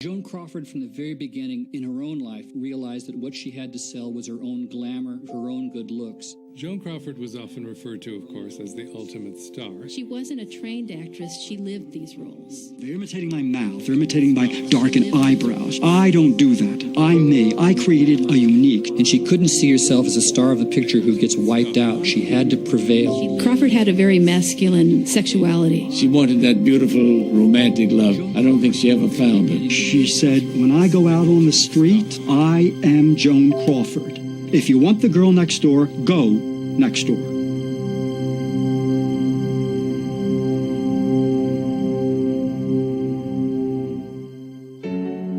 Joan Crawford, from the very beginning in her own life, realized that what she had to sell was her own glamour, her own good looks. Joan Crawford was often referred to, of course, as the ultimate star. She wasn't a trained actress. She lived these roles. They're imitating my mouth. They're imitating my darkened eyebrows. I don't do that. I'm me. I created a unique. And she couldn't see herself as a star of the picture who gets wiped out. She had to prevail. Crawford had a very masculine sexuality. She wanted that beautiful, romantic love. I don't think she ever found it. She said, when I go out on the street, I am Joan Crawford. If you want the girl next door, go next door.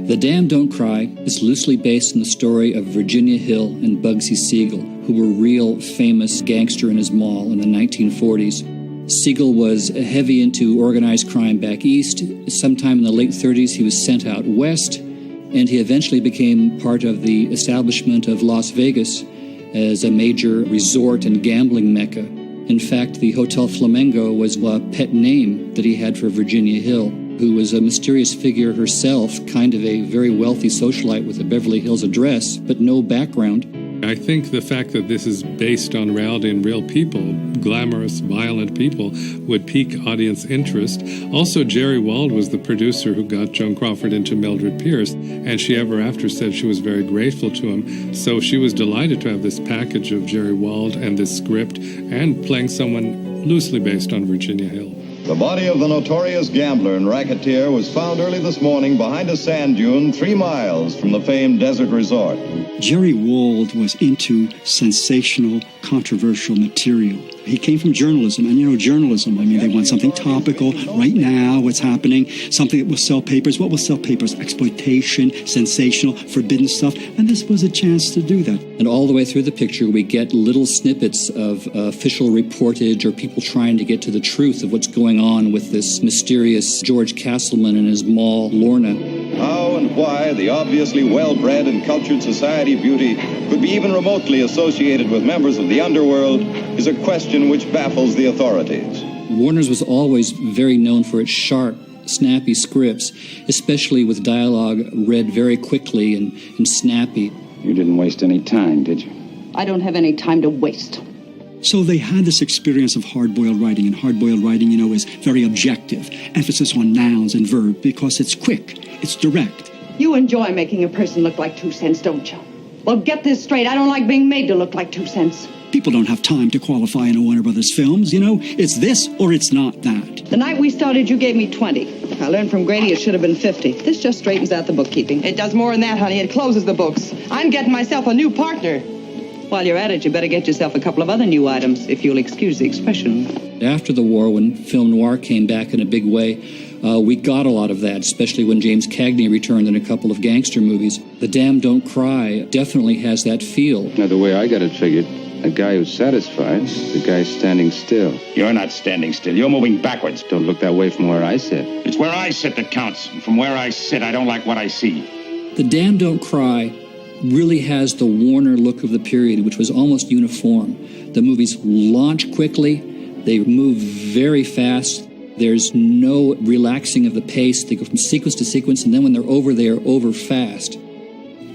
The Damned Don't Cry is loosely based on the story of Virginia Hill and Bugsy Siegel, who were real famous gangster in his mall in the 1940s. Siegel was heavy into organized crime back east. Sometime in the late 30s, he was sent out west, and he eventually became part of the establishment of Las Vegas as a major resort and gambling mecca. In fact, the Hotel Flamengo was a pet name that he had for Virginia Hill, who was a mysterious figure herself, kind of a very wealthy socialite with a Beverly Hills address, but no background. I think the fact that this is based on reality and real people, glamorous, violent people, would pique audience interest. Also, Jerry Wald was the producer who got Joan Crawford into Mildred Pierce, and she ever after said she was very grateful to him. So she was delighted to have this package of Jerry Wald and this script, and playing someone loosely based on Virginia Hill. The body of the notorious gambler and racketeer was found early this morning behind a sand dune 3 miles from the famed desert resort. Jerry Wald was into sensational, controversial material. He came from journalism, and journalism, they want something topical, right now, what's happening, something that will sell papers. What will sell papers? Exploitation, sensational, forbidden stuff, and this was a chance to do that. And all the way through the picture, we get little snippets of official reportage or people trying to get to the truth of what's going on with this mysterious George Castleman and his mall, Lorna. How and why the obviously well-bred and cultured society beauty could be even remotely associated with members of the underworld is a question which baffles the authorities. Warner's was always very known for its sharp, snappy scripts, especially with dialogue read very quickly and snappy. You didn't waste any time, did you? I don't have any time to waste. So they had this experience of hard-boiled writing, and hard-boiled writing, is very objective, emphasis on nouns and verbs, because it's quick, it's direct. You enjoy making a person look like 2 cents, don't you? Well, get this straight. I don't like being made to look like 2 cents. People don't have time to qualify in a Warner Brothers films, It's this or it's not that. The night we started, you gave me 20. I learned from Grady it should have been 50. This just straightens out the bookkeeping. It does more than that, honey. It closes the books. I'm getting myself a new partner. While you're at it, you better get yourself a couple of other new items, if you'll excuse the expression. After the war, when film noir came back in a big way, we got a lot of that, especially when James Cagney returned in a couple of gangster movies. The Damned Don't Cry definitely has that feel. Now, the way I got it figured, a guy who's satisfied, the guy standing still. You're not standing still. You're moving backwards. Don't look that way from where I sit. It's where I sit that counts. And from where I sit, I don't like what I see. The Damned Don't Cry really has the Warner look of the period, which was almost uniform. The movies launch quickly. They move very fast. There's no relaxing of the pace. They go from sequence to sequence, and then when they're over, they are over fast.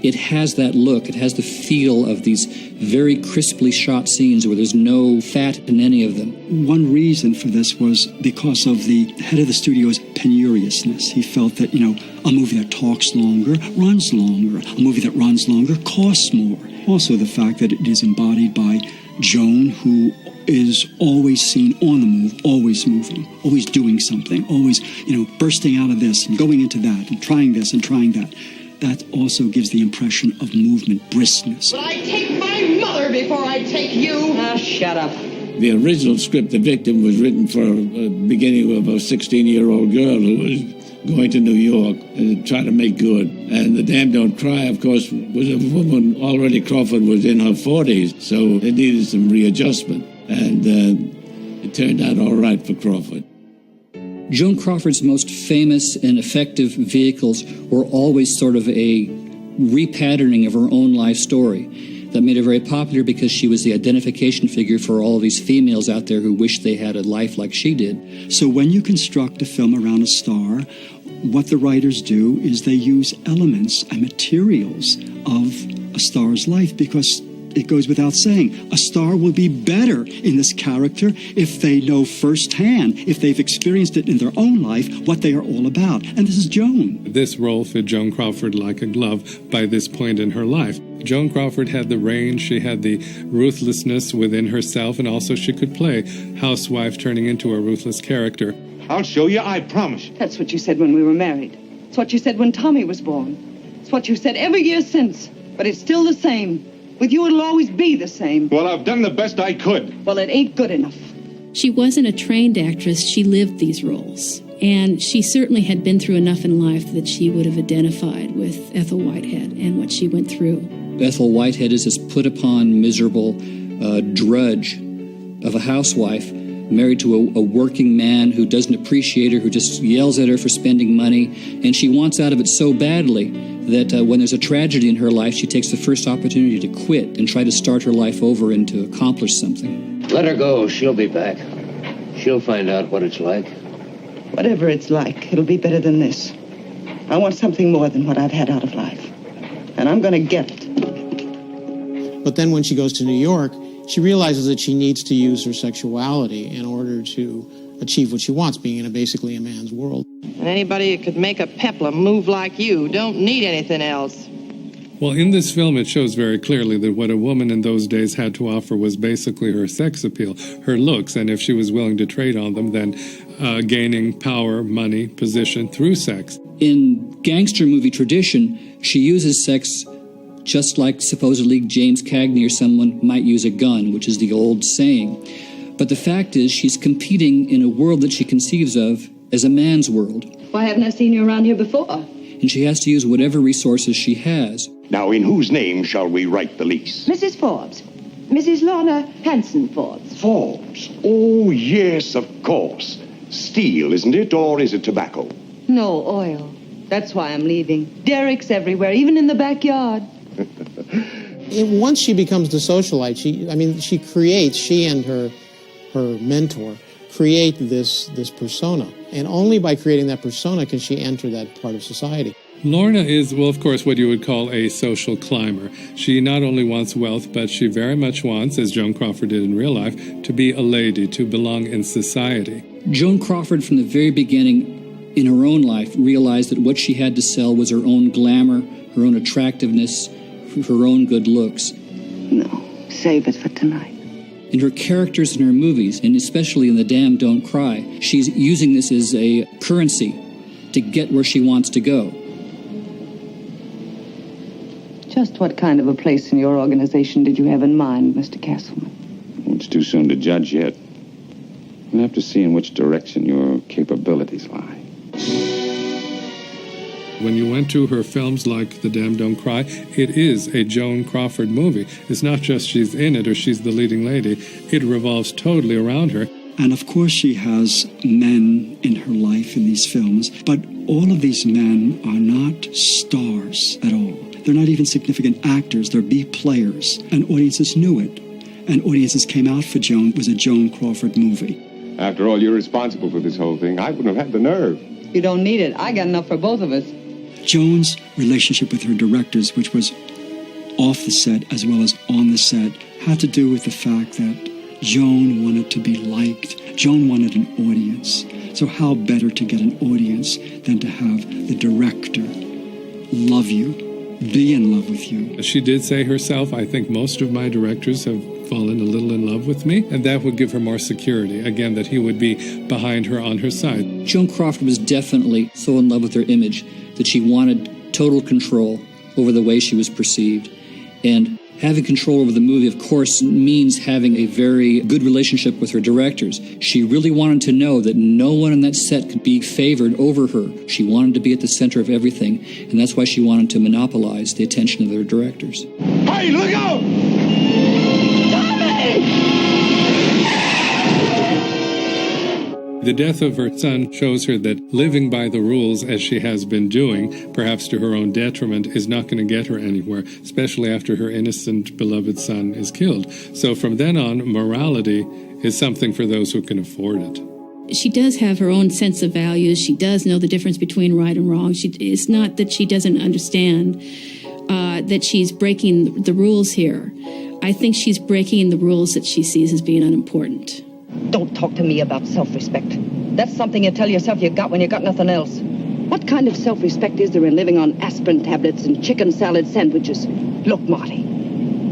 It has that look. It has the feel of these very crisply shot scenes where there's no fat in any of them. One reason for this was because of the head of the studio's penuriousness. He felt that, a movie that talks longer, runs longer. A movie that runs longer costs more. Also the fact that it is embodied by Joan, who is always seen on the move, always moving, always doing something, always, bursting out of this and going into that and trying this and trying that. That also gives the impression of movement, briskness. But I take my mother before I take you. Ah, shut up. The original script, The Victim, was written for a beginning of a 16-year-old girl who was going to New York and trying to make good. And The Damned Don't Cry, of course, was a woman, already Crawford was in her 40s, so it needed some readjustment. And it turned out all right for Crawford. Joan Crawford's most famous and effective vehicles were always sort of a repatterning of her own life story that made her very popular because she was the identification figure for all of these females out there who wished they had a life like she did. So when you construct a film around a star, what the writers do is they use elements and materials of a star's life, because it goes without saying, a star will be better in this character if they know firsthand, if they've experienced it in their own life, what they are all about. And this is Joan. This role fit Joan Crawford like a glove by this point in her life. Joan Crawford had the range, she had the ruthlessness within herself, and also she could play housewife turning into a ruthless character. I'll show you, I promise you. That's what you said when we were married. It's what you said when Tommy was born. It's what you've said every year since. But it's still the same. With you, it'll always be the same. Well, I've done the best I could. Well, it ain't good enough. She wasn't a trained actress. She lived these roles. And she certainly had been through enough in life that she would have identified with Ethel Whitehead and what she went through. Ethel Whitehead is this put-upon, miserable drudge of a housewife married to a working man who doesn't appreciate her, who just yells at her for spending money. And she wants out of it so badly that when there's a tragedy in her life, she takes the first opportunity to quit and try to start her life over and to accomplish something. Let her go. She'll be back. She'll find out what it's like. Whatever it's like, it'll be better than this. I want something more than what I've had out of life. And I'm going to get it. But then when she goes to New York, she realizes that she needs to use her sexuality in order to achieve what she wants, being in basically a man's world. And anybody who could make a peplum move like you don't need anything else. Well, in this film, it shows very clearly that what a woman in those days had to offer was basically her sex appeal, her looks, and if she was willing to trade on them, then gaining power, money, position through sex. In gangster movie tradition, she uses sex just like supposedly James Cagney or someone might use a gun, which is the old saying. But the fact is, she's competing in a world that she conceives of as a man's world. Why haven't I seen you around here before? And she has to use whatever resources she has. Now, in whose name shall we write the lease? Mrs. Forbes. Mrs. Lorna Hanson Forbes. Forbes. Oh, yes, of course. Steel, isn't it? Or is it tobacco? No, oil. That's why I'm leaving. Derricks everywhere, even in the backyard. Once she becomes the socialite, she and her mentor create this persona. And only by creating that persona can she enter that part of society. Lorna is, well, of course, what you would call a social climber. She not only wants wealth, but she very much wants, as Joan Crawford did in real life, to be a lady, to belong in society. Joan Crawford, from the very beginning in her own life, realized that what she had to sell was her own glamour, her own attractiveness, her own good looks. No, save it for tonight. In her characters in her movies, and especially in The Damned Don't Cry, she's using this as a currency to get where she wants to go. Just what kind of a place in your organization did you have in mind, Mr. Castleman? Well, it's too soon to judge yet. We'll have to see in which direction your capabilities lie. When you went to her films like The Damned Don't Cry, it is a Joan Crawford movie. It's not just she's in it or she's the leading lady. It revolves totally around her. And of course she has men in her life in these films, but all of these men are not stars at all. They're not even significant actors. They're B players. And audiences knew it. And audiences came out for Joan. It was a Joan Crawford movie. After all, you're responsible for this whole thing. I wouldn't have had the nerve. You don't need it. I got enough for both of us. Joan's relationship with her directors, which was off the set as well as on the set, had to do with the fact that Joan wanted to be liked. Joan wanted an audience. So how better to get an audience than to have the director love you, be in love with you. She did say herself, I think most of my directors have fallen a little in love with me, and that would give her more security. Again, that he would be behind her, on her side. Joan Crawford was definitely so in love with her image that she wanted total control over the way she was perceived. And having control over the movie, of course, means having a very good relationship with her directors. She really wanted to know that no one on that set could be favored over her. She wanted to be at the center of everything, and that's why she wanted to monopolize the attention of their directors. Hey, look out! The death of her son shows her that living by the rules as she has been doing, perhaps to her own detriment, is not going to get her anywhere, especially after her innocent, beloved son is killed. So from then on, morality is something for those who can afford it. She does have her own sense of values. She does know the difference between right and wrong. It's not that she doesn't understand that she's breaking the rules here. I think she's breaking the rules that she sees as being unimportant. Don't talk to me about self-respect. That's something you tell yourself you got when you got nothing else. What kind of self-respect is there in living on aspirin tablets and chicken salad sandwiches? Look, Marty,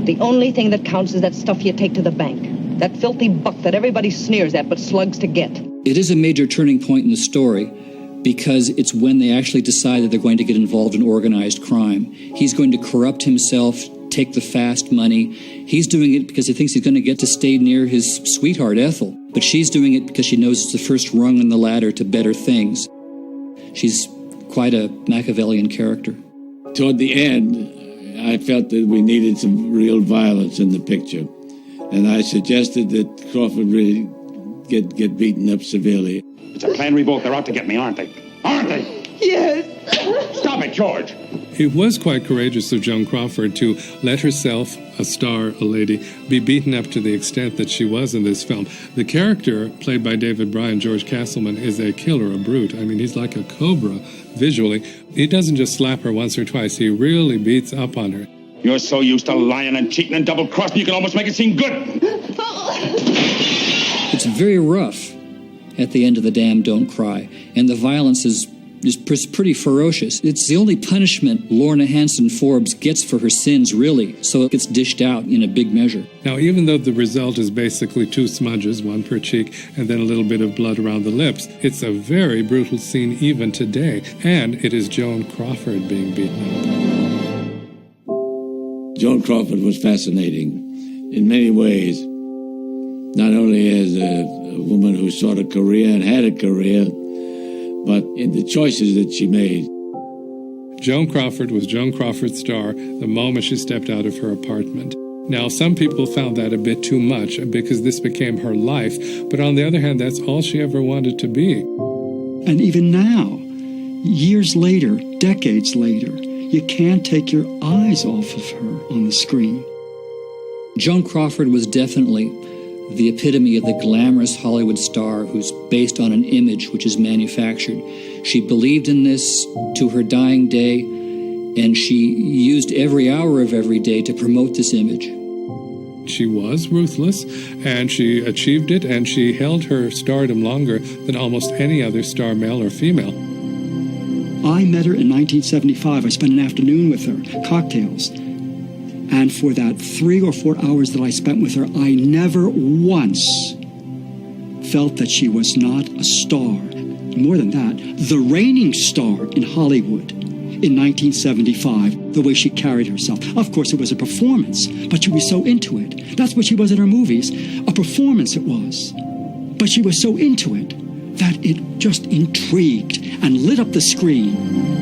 the only thing that counts is that stuff you take to the bank. That filthy buck that everybody sneers at but slugs to get. It is a major turning point in the story because it's when they actually decide that they're going to get involved in organized crime. He's going to corrupt himself, take the fast money. He's doing it because he thinks he's going to get to stay near his sweetheart, Ethel. But she's doing it because she knows it's the first rung on the ladder to better things. She's quite a Machiavellian character. Toward the end, I felt that we needed some real violence in the picture. And I suggested that Crawford really get beaten up severely. It's a clan revolt. They're out to get me, aren't they? Aren't they? Yes. Stop it, George. It was quite courageous of Joan Crawford to let herself, a star, a lady, be beaten up to the extent that she was in this film. The character, played by David Bryan, George Castleman, is a killer, a brute. I mean, he's like a cobra visually. He doesn't just slap her once or twice. He really beats up on her. You're so used to lying and cheating and double-crossing, you can almost make it seem good. It's very rough at the end of The Damned Don't Cry, and the violence is pretty ferocious. It's the only punishment Lorna Hanson Forbes gets for her sins, really, so it gets dished out in a big measure. Now, even though the result is basically 2 smudges, one per cheek, and then a little bit of blood around the lips, it's a very brutal scene even today, and it is Joan Crawford being beaten up. Joan Crawford was fascinating in many ways, not only as a woman who sought a career and had a career, but in the choices that she made. Joan Crawford was Joan Crawford's star the moment she stepped out of her apartment. Now, some people found that a bit too much because this became her life, but on the other hand, that's all she ever wanted to be. And even now, years later, decades later, you can't take your eyes off of her on the screen. Joan Crawford was definitely the epitome of the glamorous Hollywood star who's based on an image which is manufactured. She believed in this to her dying day, and she used every hour of every day to promote this image. She was ruthless, and she achieved it, and she held her stardom longer than almost any other star, male or female. I met her in 1975. I spent an afternoon with her, cocktails. And for that 3 or 4 hours that I spent with her, I never once felt that she was not a star. More than that, the reigning star in Hollywood in 1975, the way she carried herself. Of course, it was a performance, but she was so into it. That's what she was in her movies. A performance it was. But she was so into it that it just intrigued and lit up the screen.